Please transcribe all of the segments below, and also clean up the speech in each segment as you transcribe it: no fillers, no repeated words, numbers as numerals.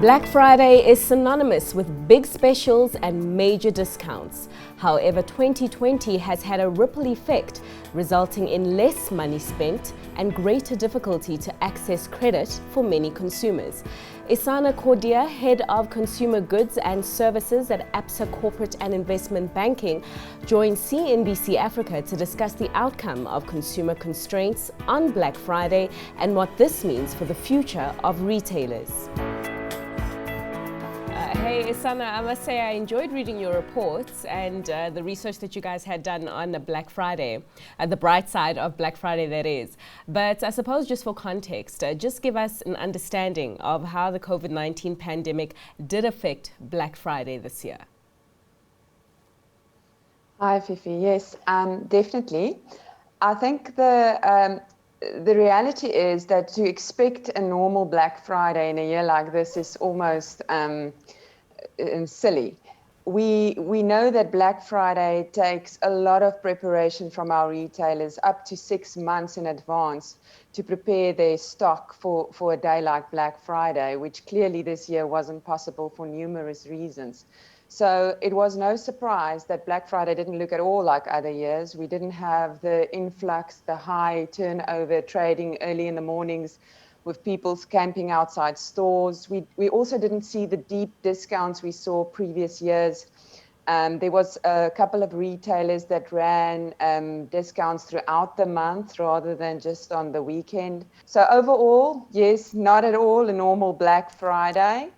Black Friday is synonymous with big specials and major discounts. However, 2020 has had a ripple effect, resulting in less money spent and greater difficulty to access credit for many consumers. Isana Cordia, Head of Consumer Goods and Services at ABSA Corporate and Investment Banking, joined CNBC Africa to discuss the outcome of consumer constraints on Black Friday and what this means for the future of retailers. Hey Isana, I must say I enjoyed reading your reports and the research that you guys had done on the Black Friday, the bright side of Black Friday that is. But I suppose just for context, just give us an understanding of how the COVID-19 pandemic did affect Black Friday this year. Hi Fifi, yes, definitely. I think the reality is that to expect a normal Black Friday in a year like this is almost silly. We know that Black Friday takes a lot of preparation from our retailers, up to 6 months in advance, to prepare their stock for a day like Black Friday, which clearly this year wasn't possible for numerous reasons. So it was no surprise that Black Friday didn't look at all like other years. We didn't have the influx, the high turnover trading early in the mornings with people camping outside stores. We also didn't see the deep discounts we saw previous years. There was a couple of retailers that ran discounts throughout the month rather than just on the weekend. So overall, yes, not at all a normal Black Friday.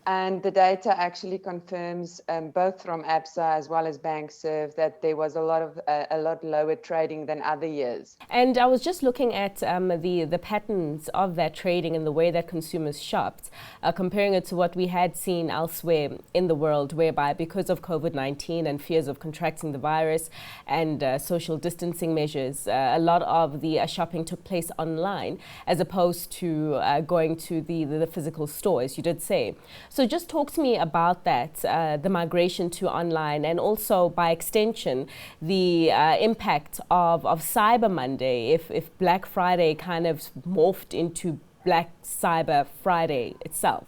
And the data actually confirms, both from ABSA as well as BankServe, that there was a lot lower trading than other years. And I was just looking at the patterns of that trading and the way that consumers shopped, comparing it to what we had seen elsewhere in the world, whereby because of COVID-19 and fears of contracting the virus and social distancing measures, a lot of the shopping took place online as opposed to going to the physical store, as you did say. So just talk to me about that, the migration to online, and also by extension, the impact of Cyber Monday, if Black Friday kind of morphed into Black Cyber Friday itself.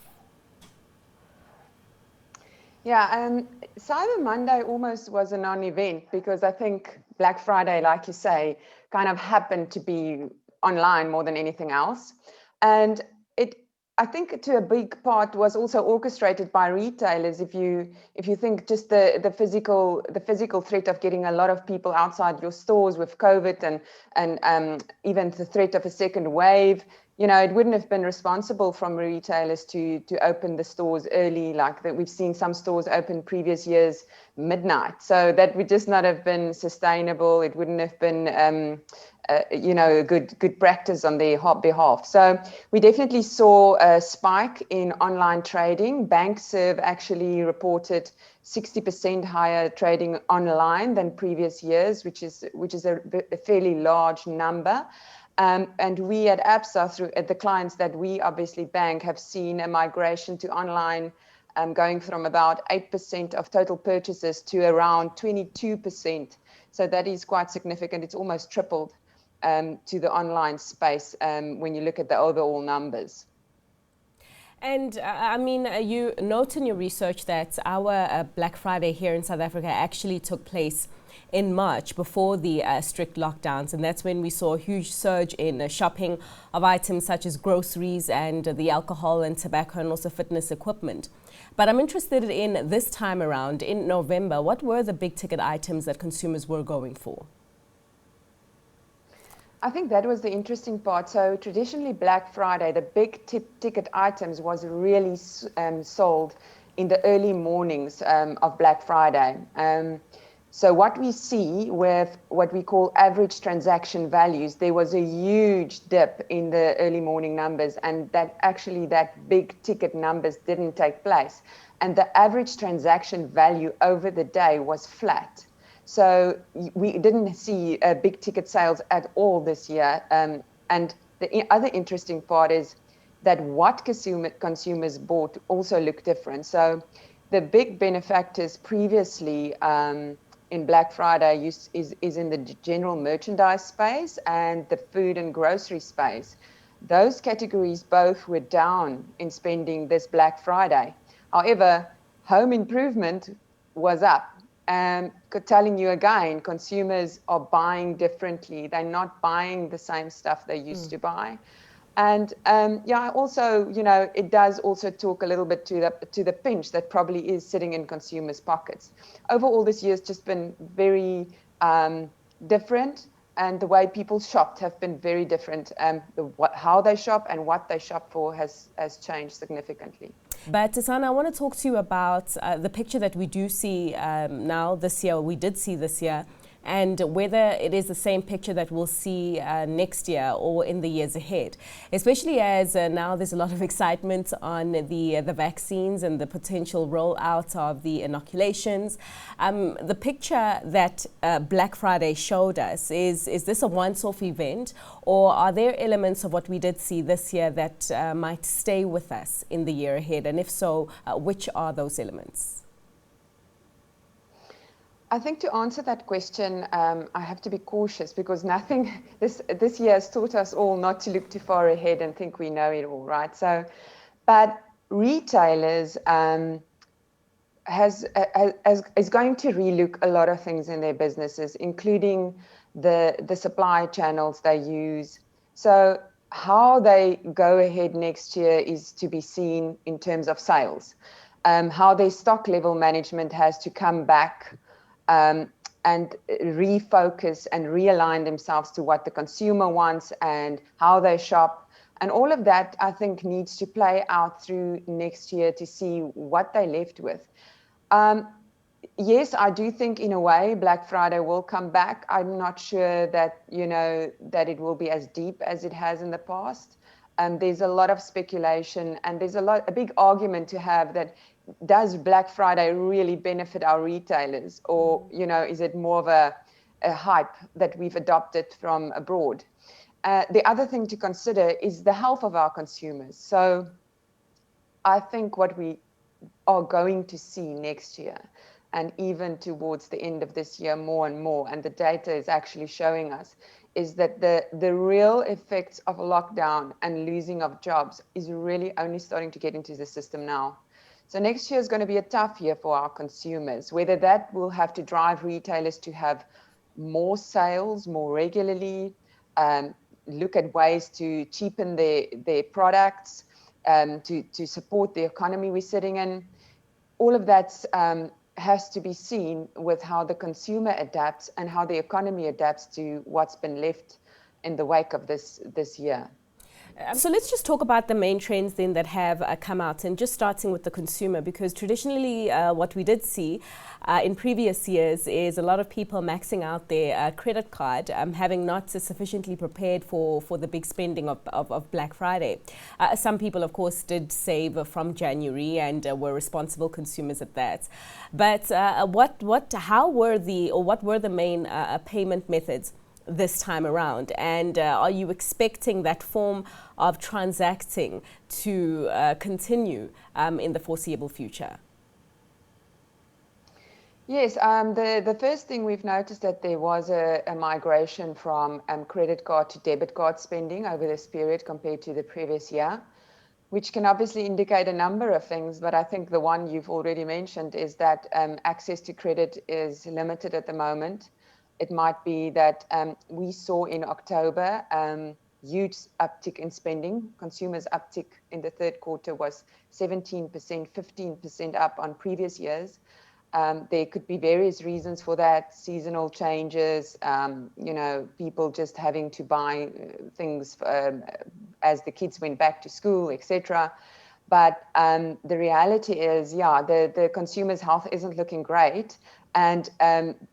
Yeah, Cyber Monday almost was a non-event because I think Black Friday, like you say, kind of happened to be online more than anything else. And I think to a big part was also orchestrated by retailers. If you think just the physical threat of getting a lot of people outside your stores with COVID and even the threat of a second wave, it wouldn't have been responsible from retailers to open the stores early, like that. We've seen some stores open previous years midnight, so that would just not have been sustainable. It wouldn't have been a good practice on their behalf. So we definitely saw a spike in online trading. BankServe actually reported 60% higher trading online than previous years, which is a fairly large number. And we at ABSA, at the clients that we obviously bank, have seen a migration to online, going from about 8% of total purchases to around 22%. So that is quite significant. It's almost tripled to the online space when you look at the overall numbers. And you note in your research that our Black Friday here in South Africa actually took place in March before the strict lockdowns, and that's when we saw a huge surge in shopping of items such as groceries and the alcohol and tobacco and also fitness equipment. But I'm interested in this time around in November, what were the big ticket items that consumers were going for? I think that was the interesting part. So traditionally Black Friday, the big ticket items was really sold in the early mornings of Black Friday. So what we see with what we call average transaction values, there was a huge dip in the early morning numbers, and that big ticket numbers didn't take place. And the average transaction value over the day was flat. So we didn't see big ticket sales at all this year. And the other interesting part is that what consumers bought also looked different. So the big benefactors previously in Black Friday is in the general merchandise space and the food and grocery space. those categories both were down in spending this Black Friday. However, home improvement was up. And telling you again, consumers are buying differently. They're not buying the same stuff they used to buy. And also, it does also talk a little bit to the pinch that probably is sitting in consumers' pockets. Overall, this year's just been very different, and the way people shopped have been very different. How they shop and what they shop for has changed significantly. But Tisana, I want to talk to you about the picture that we do see now this year, or we did see this year, and whether it is the same picture that we'll see next year or in the years ahead, especially as now there's a lot of excitement on the vaccines and the potential rollout of the inoculations. The picture that Black Friday showed us, is this a once-off event, or are there elements of what we did see this year that might stay with us in the year ahead? And if so, which are those elements? I think to answer that question, I have to be cautious because nothing this year has taught us all not to look too far ahead and think we know it all, right? So, but retailers is going to relook a lot of things in their businesses, including the supply channels they use. So how they go ahead next year is to be seen in terms of sales. How their stock level management has to come back and refocus and realign themselves to what the consumer wants and how they shop. And all of that, I think, needs to play out through next year to see what they're left with. Yes, I do think in a way Black Friday will come back. I'm not sure that, that it will be as deep as it has in the past. There's a lot of speculation, and there's a big argument to have that does Black Friday really benefit our retailers, or is it more of a hype that we've adopted from abroad? The other thing to consider is the health of our consumers. So I think what we are going to see next year, and even towards the end of this year more and more, and the data is actually showing us, is that the real effects of lockdown and losing of jobs is really only starting to get into the system now. So next year is going to be a tough year for our consumers, whether that will have to drive retailers to have more sales more regularly, look at ways to cheapen their products, to support the economy we're sitting in. All of that has to be seen with how the consumer adapts and how the economy adapts to what's been left in the wake of this year. So let's just talk about the main trends then that have come out, and just starting with the consumer, because traditionally what we did see in previous years is a lot of people maxing out their credit card, having not sufficiently prepared for the big spending of Black Friday. Some people, of course, did save from January and were responsible consumers at that. But what were the main payment methods this time around, and are you expecting that form of transacting to continue in the foreseeable future? Yes, the first thing we've noticed that there was a migration from credit card to debit card spending over this period compared to the previous year, which can obviously indicate a number of things, but I think the one you've already mentioned is that access to credit is limited at the moment. It might be that we saw in October huge uptick in spending. Consumers' uptick in the third quarter was 17%, 15% up on previous years. There could be various reasons for that: seasonal changes, people just having to buy things as the kids went back to school, etc. But the reality is, the consumer's health isn't looking great. And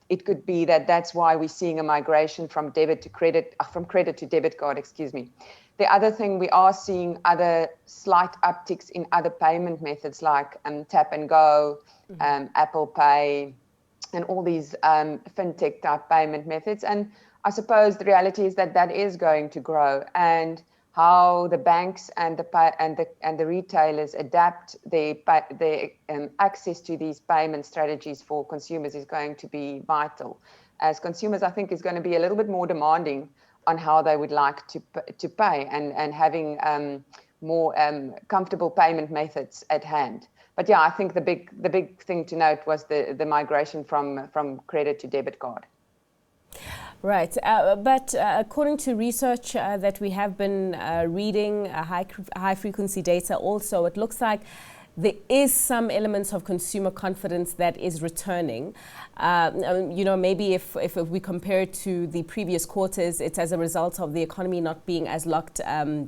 it could be that that's why we're seeing a migration from credit to debit card, excuse me. The other thing, we are seeing other slight upticks in other payment methods like tap and go, Apple Pay, and all these fintech type payment methods. And I suppose the reality is that that is going to grow, and how the banks and the retailers adapt their access to these payment strategies for consumers is going to be vital. As consumers, I think, is going to be a little bit more demanding on how they would like to pay and having more comfortable payment methods at hand. But yeah, I think the big thing to note was the migration from credit to debit card. Right, but according to research that we have been reading, high frequency data also, it looks like there is some elements of consumer confidence that is returning. Maybe if we compare it to the previous quarters, it's as a result of the economy not being as locked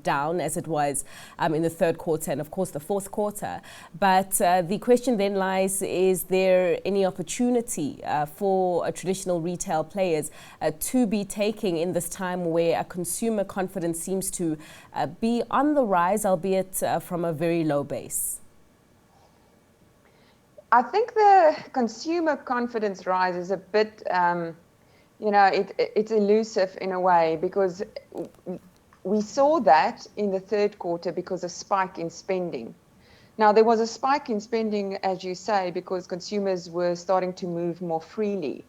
down as it was in the third quarter and of course the fourth quarter. But the question then lies, is there any opportunity for traditional retail players to be taking in this time where consumer confidence seems to be on the rise, albeit from a very low base? I think the consumer confidence rise is a bit, it's elusive in a way, because we saw that in the third quarter because of spike in spending. Now, there was a spike in spending, as you say, because consumers were starting to move more freely.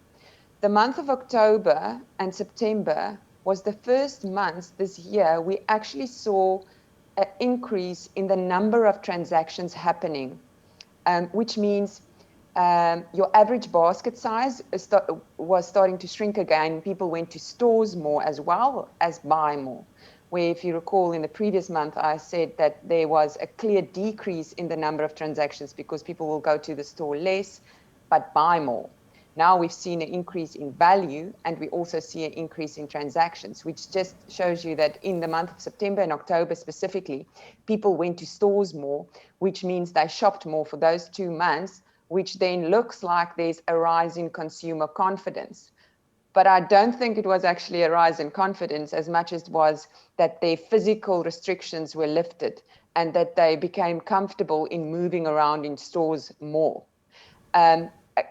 The month of October and September was the first month this year we actually saw an increase in the number of transactions happening. Which means your average basket size was starting to shrink again. People went to stores more as well as buy more. Where, if you recall, in the previous month, I said that there was a clear decrease in the number of transactions because people will go to the store less, but buy more. Now we've seen an increase in value, and we also see an increase in transactions, which just shows you that in the month of September and October specifically, people went to stores more, which means they shopped more for those 2 months, which then looks like there's a rise in consumer confidence. But I don't think it was actually a rise in confidence as much as it was that their physical restrictions were lifted and that they became comfortable in moving around in stores more.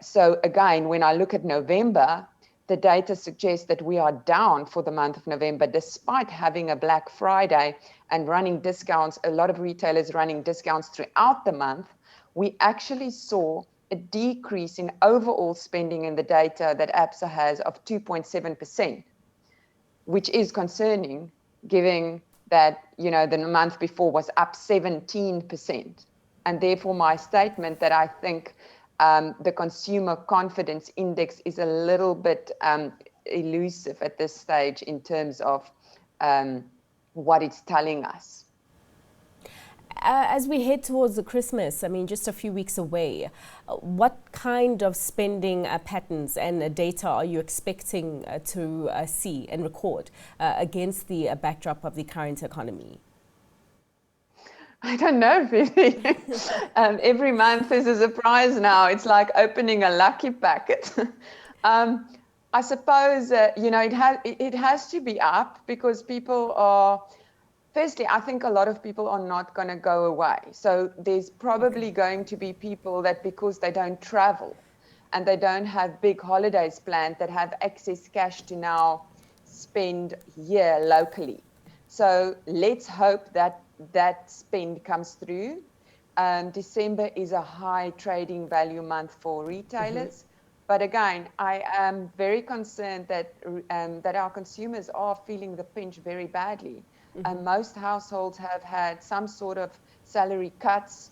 So again, when I look at November, the data suggests that we are down for the month of November, despite having a Black Friday and running discounts, a lot of retailers running discounts throughout the month. We actually saw a decrease in overall spending in the data that ABSA has of 2.7%, which is concerning, given that, the month before was up 17%. And therefore, my statement that I think the consumer confidence index is a little bit elusive at this stage in terms of what it's telling us. As we head towards the Christmas, just a few weeks away, what kind of spending patterns and data are you expecting to see and record against the backdrop of the current economy? I don't know, really. Every month is a surprise now. It's like opening a lucky packet. I suppose, it has to be up because people are, firstly, I think a lot of people are not going to go away. So there's probably going to be people that, because they don't travel and they don't have big holidays planned, that have excess cash to now spend here locally. So let's hope that that spend comes through. December is a high trading value month for retailers. Mm-hmm. But again, I am very concerned that our consumers are feeling the pinch very badly. Mm-hmm. And most households have had some sort of salary cuts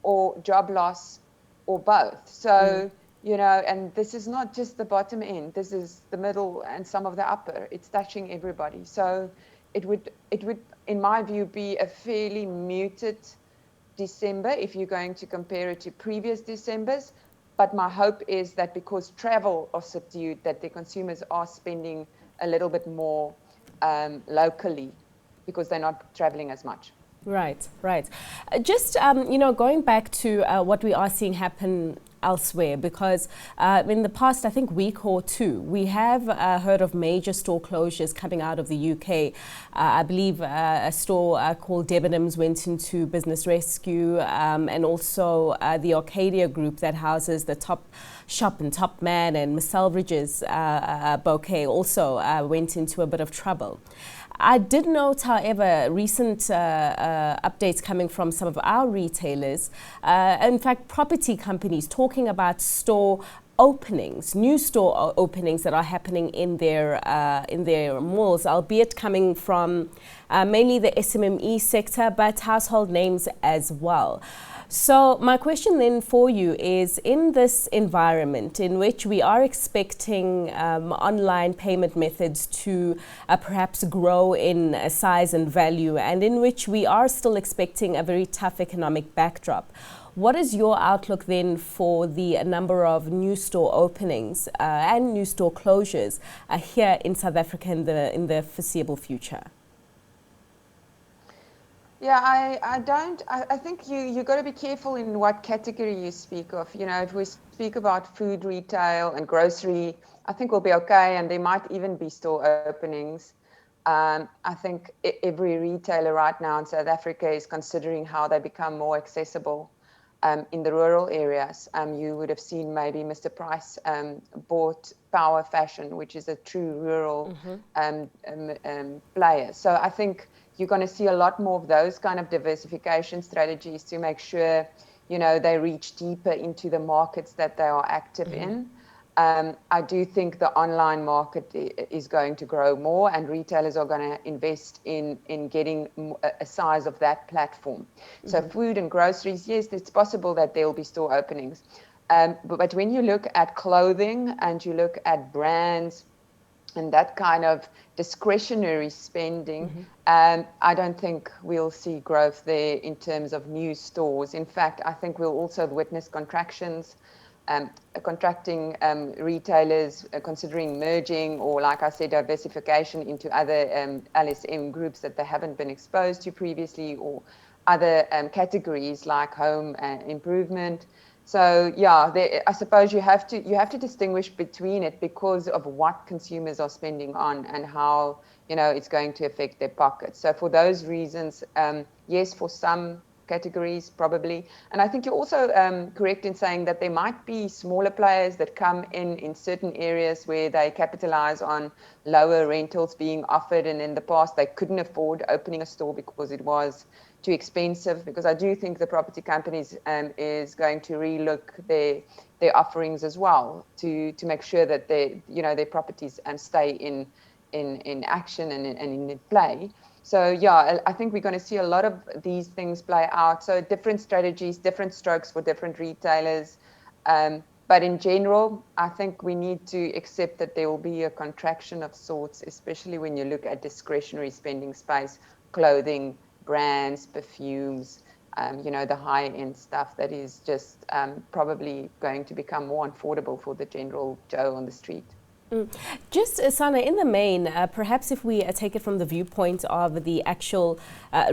or job loss or both. So, and this is not just the bottom end. This is the middle and some of the upper. It's touching everybody. So it would, in my view, be a fairly muted December if you're going to compare it to previous Decembers. But my hope is that because travel are subdued, that the consumers are spending a little bit more locally because they're not traveling as much. Right. Just, going back to what we are seeing happen elsewhere, because in the past, I think, week or two, we have heard of major store closures coming out of the UK. I believe a store called Debenhams went into business rescue, and also the Arcadia Group that houses the Top Shop and Top Man and Miss Selfridge's bouquet also went into a bit of trouble. I did note, however, recent updates coming from some of our retailers, in fact, property companies talking about store openings, new store openings that are happening in their malls, albeit coming from mainly the SMME sector, but household names as well. So my question then for you is, in this environment in which we are expecting online payment methods to perhaps grow in size and value, and in which we are still expecting a very tough economic backdrop, what is your outlook then for the number of new store openings and new store closures here in South Africa in the foreseeable future? Yeah, I think you got to be careful in what category you speak of. You know, if we speak about food retail and grocery, I think we'll be okay, and there might even be store openings. I think every retailer right now in South Africa is considering how they become more accessible in the rural areas. You would have seen maybe Mr. Price bought Power Fashion, which is a true rural player. So I think you're going to see a lot more of those kind of diversification strategies to make sure, you know, they reach deeper into the markets that they are active in. I do think the online market is going to grow more, and retailers are going to invest in getting a size of that platform. So food and groceries, yes, it's possible that there will be store openings. But when you look at clothing and you look at brands and that kind of discretionary spending, I don't think we'll see growth there in terms of new stores. In fact, I think we'll also witness contractions. Contracting retailers considering merging, or, like I said, diversification into other LSM groups that they haven't been exposed to previously, or other categories like home improvement. So yeah, I suppose you have to distinguish between it because of what consumers are spending on and how, you know, it's going to affect their pockets. So for those reasons, yes, for some categories probably. And I think you're also correct in saying that there might be smaller players that come in certain areas where they capitalize on lower rentals being offered, and in the past they couldn't afford opening a store because it was too expensive. Because I do think the property companies is going to relook their offerings as well to make sure that their properties stay in action and in play. So yeah, I think we're going to see a lot of these things play out. So different strategies, different strokes for different retailers. But in general, I think we need to accept that there will be a contraction of sorts, especially when you look at discretionary spending space, clothing, brands, perfumes, the high-end stuff that is just probably going to become more affordable for the general Joe on the street. Just, Sana, in the main, perhaps if we take it from the viewpoint of the actual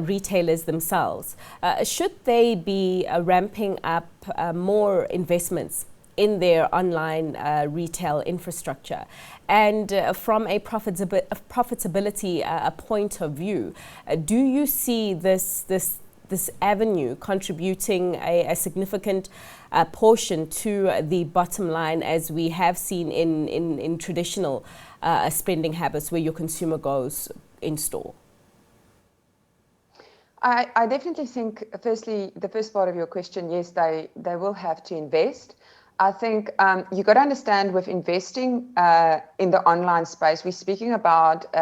retailers themselves, should they be ramping up more investments in their online retail infrastructure? And from a profitability point of view, do you see this avenue contributing a significant portion to the bottom line, as we have seen in traditional spending habits where your consumer goes in store? I definitely think, firstly, the first part of your question, yes, they will have to invest. I think you got to understand, with investing in the online space, we're speaking about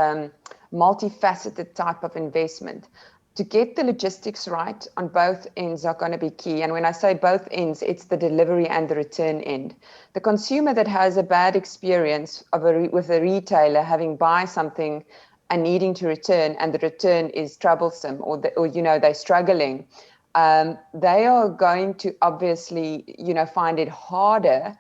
multifaceted type of investment. To get the logistics right on both ends are going to be key. And when I say both ends, it's the delivery and the return end. The consumer that has a bad experience with a retailer having buy something and needing to return, and the return is troublesome, or they're struggling, they are going to obviously find it harder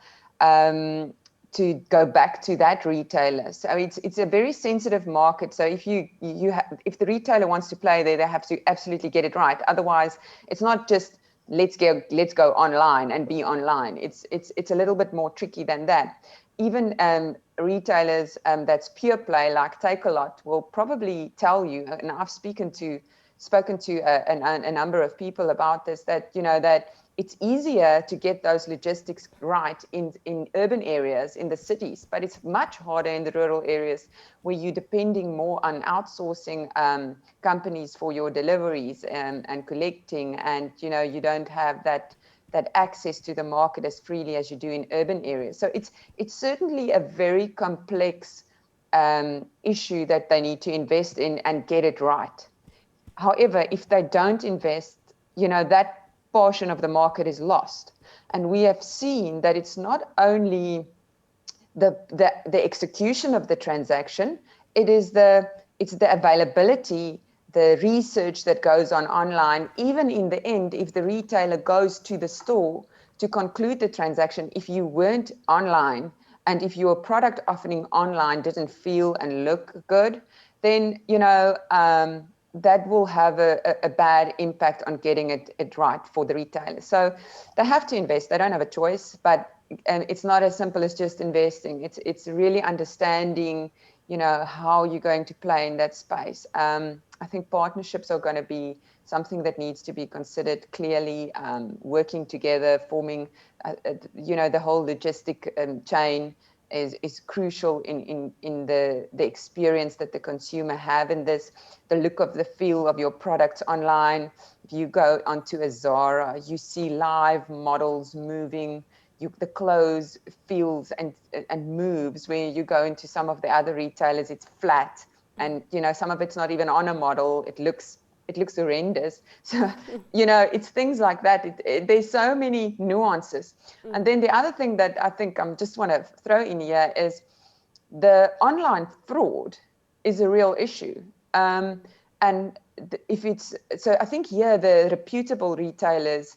to go back to that retailer. So it's a very sensitive market. So if if the retailer wants to play there, they have to absolutely get it right. Otherwise, it's not just let's go online and be online. It's a little bit more tricky than that. Even retailers that's pure play, like Takealot, will probably tell you, and I've spoken to a number of people about this, that that it's easier to get those logistics right in urban areas, in the cities, but it's much harder in the rural areas where you're depending more on outsourcing companies for your deliveries and collecting, and you don't have that that access to the market as freely as you do in urban areas. So it's certainly a very complex issue that they need to invest in and get it right. However, if they don't invest, that portion of the market is lost. And we have seen that it's not only the execution of the transaction, it's the availability, the research that goes on online. Even in the end, if the retailer goes to the store to conclude the transaction, if you weren't online and if your product offering online didn't feel and look good, then that will have a bad impact on getting it right for the retailer. So they have to invest. They don't have a choice, but it's not as simple as just investing. It's really understanding, how you're going to play in that space. I think partnerships are going to be something that needs to be considered clearly, working together, forming, the whole logistic chain is crucial in the experience that the consumer have in this, the look of the feel of your products online. If you go onto a Zara, you see live models moving, the clothes feels and moves, where you go into some of the other retailers, it's flat, and some of it's not even on a model. It looks horrendous. So it's things like that. There's so many nuances. And then the other thing that I think I just want to throw in here is the online fraud is a real issue. And so I think here the reputable retailers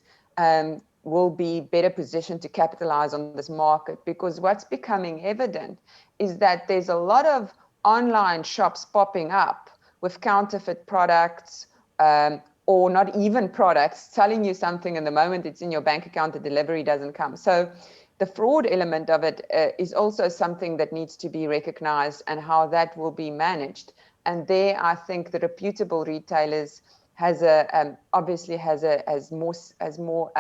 will be better positioned to capitalize on this market, because what's becoming evident is that there's a lot of online shops popping up with counterfeit products, or not even products, telling you something, and the moment it's in your bank account, the delivery doesn't come. So the fraud element of it is also something that needs to be recognized, and how that will be managed. And there, I think the reputable retailers has more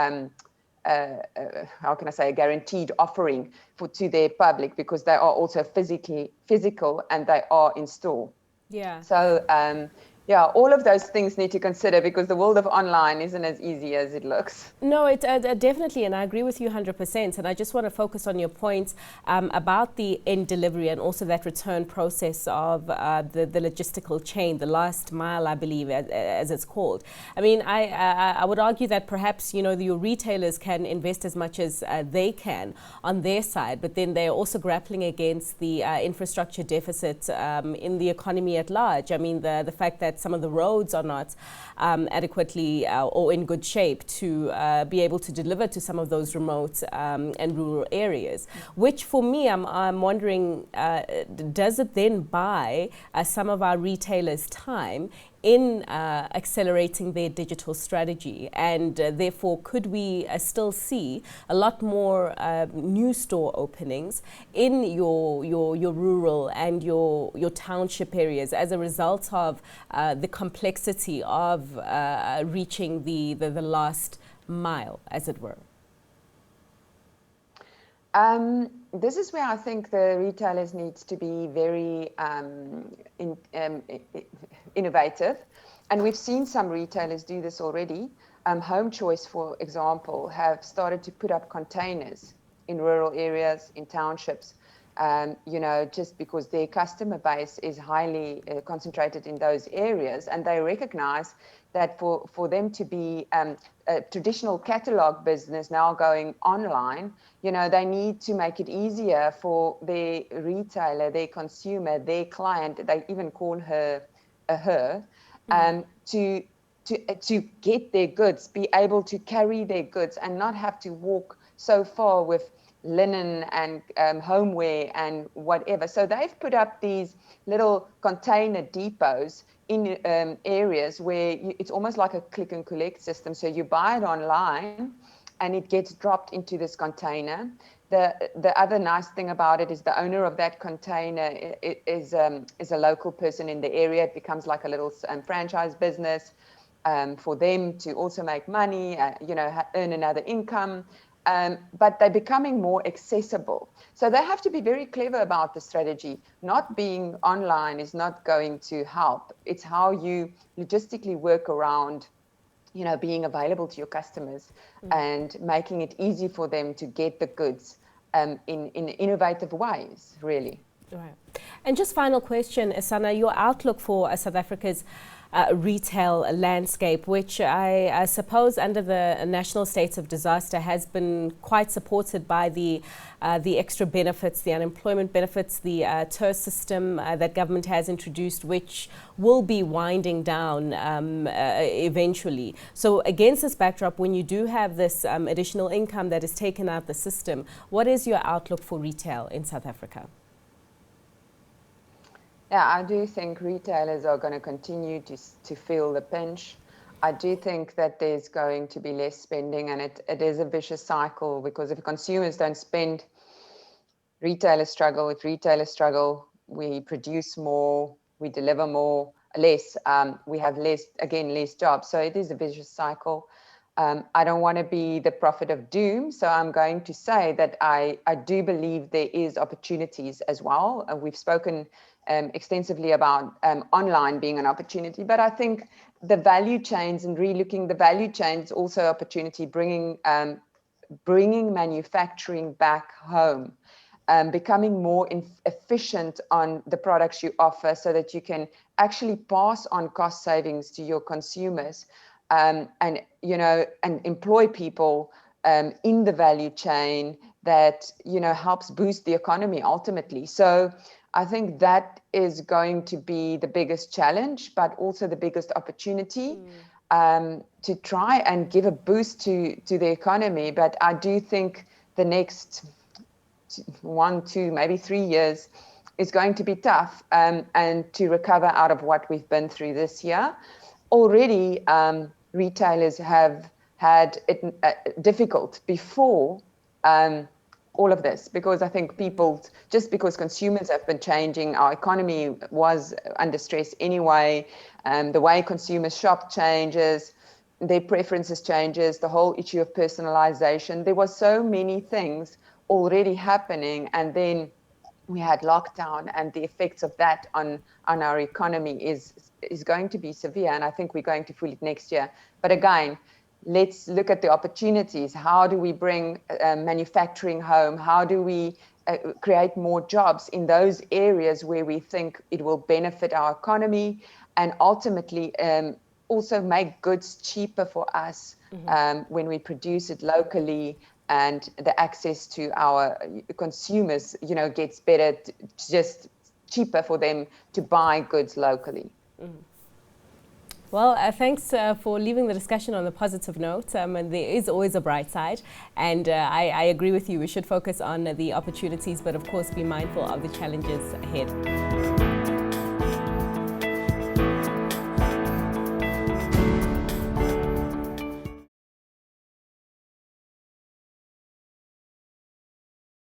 how can I say, a guaranteed offering to their public, because they are also physical and they are in store. Yeah. So all of those things need to consider, because the world of online isn't as easy as it looks. No, it definitely, and I agree with you 100%. And I just want to focus on your point about the end delivery, and also that return process of the logistical chain, the last mile, I believe, as it's called. I mean, I would argue that perhaps, your retailers can invest as much as they can on their side, but then they're also grappling against the infrastructure deficit in the economy at large. I mean, the fact that some of the roads are not adequately or in good shape to be able to deliver to some of those remote and rural areas, which for me, I'm wondering, does it then buy some of our retailers time in accelerating their digital strategy? And therefore, could we still see a lot more new store openings in your rural and your township areas as a result of the complexity of reaching the last mile, as it were? This is where I think the retailers needs to be very innovative, and we've seen some retailers do this already. Home Choice, for example, have started to put up containers in rural areas, in townships, just because their customer base is highly concentrated in those areas, and they recognize that for them to be a traditional catalog business now going online, they need to make it easier for their retailer, their consumer, their client, they even call her a her, to get their goods, be able to carry their goods and not have to walk so far with linen and homeware and whatever. So they've put up these little container depots in areas where it's almost like a click and collect system. So you buy it online and it gets dropped into this container. The other nice thing about it is the owner of that container is a local person in the area. It becomes like a little franchise business for them to also make money, earn another income. But they're becoming more accessible. So they have to be very clever about the strategy. Not being online is not going to help. It's how you logistically work around being available to your customers and making it easy for them to get the goods in innovative ways, really. Right. And just final question, Asana, your outlook for South Africa's retail landscape, which I suppose under the national states of disaster has been quite supported by the extra benefits, the unemployment benefits, the TER system that government has introduced, which will be winding down eventually. So against this backdrop, when you do have this additional income that is taken out the system, what is your outlook for retail in South Africa? Yeah, I do think retailers are going to continue to feel the pinch. I do think that there's going to be less spending, and it is a vicious cycle, because if consumers don't spend, retailers struggle. If retailers struggle, we produce more, we deliver less, we have less jobs. So it is a vicious cycle. I don't want to be the prophet of doom, so I'm going to say that I do believe there is opportunities as well. We've spoken extensively about online being an opportunity, but I think the value chains and relooking the value chains also opportunity, bringing manufacturing back home, becoming more efficient on the products you offer, so that you can actually pass on cost savings to your consumers, and employ people in the value chain that helps boost the economy ultimately. So I think that is going to be the biggest challenge, but also the biggest opportunity to try and give a boost to the economy. But I do think the next 1, 2, maybe 3 years is going to be tough, and to recover out of what we've been through this year. Already, retailers have had it difficult before all of this, because I think just because consumers have been changing, our economy was under stress anyway, the way consumers shop changes, their preferences changes, the whole issue of personalization. There were so many things already happening, and then we had lockdown, and the effects of that on our economy is going to be severe, and I think we're going to feel it next year. But again, let's look at the opportunities. How do we bring manufacturing home? How do we create more jobs in those areas where we think it will benefit our economy, and ultimately also make goods cheaper for us when we produce it locally, and the access to our consumers, gets better, just cheaper for them to buy goods locally. Well, thanks for leaving the discussion on a positive note. And there is always a bright side. And I agree with you. We should focus on the opportunities, but of course be mindful of the challenges ahead.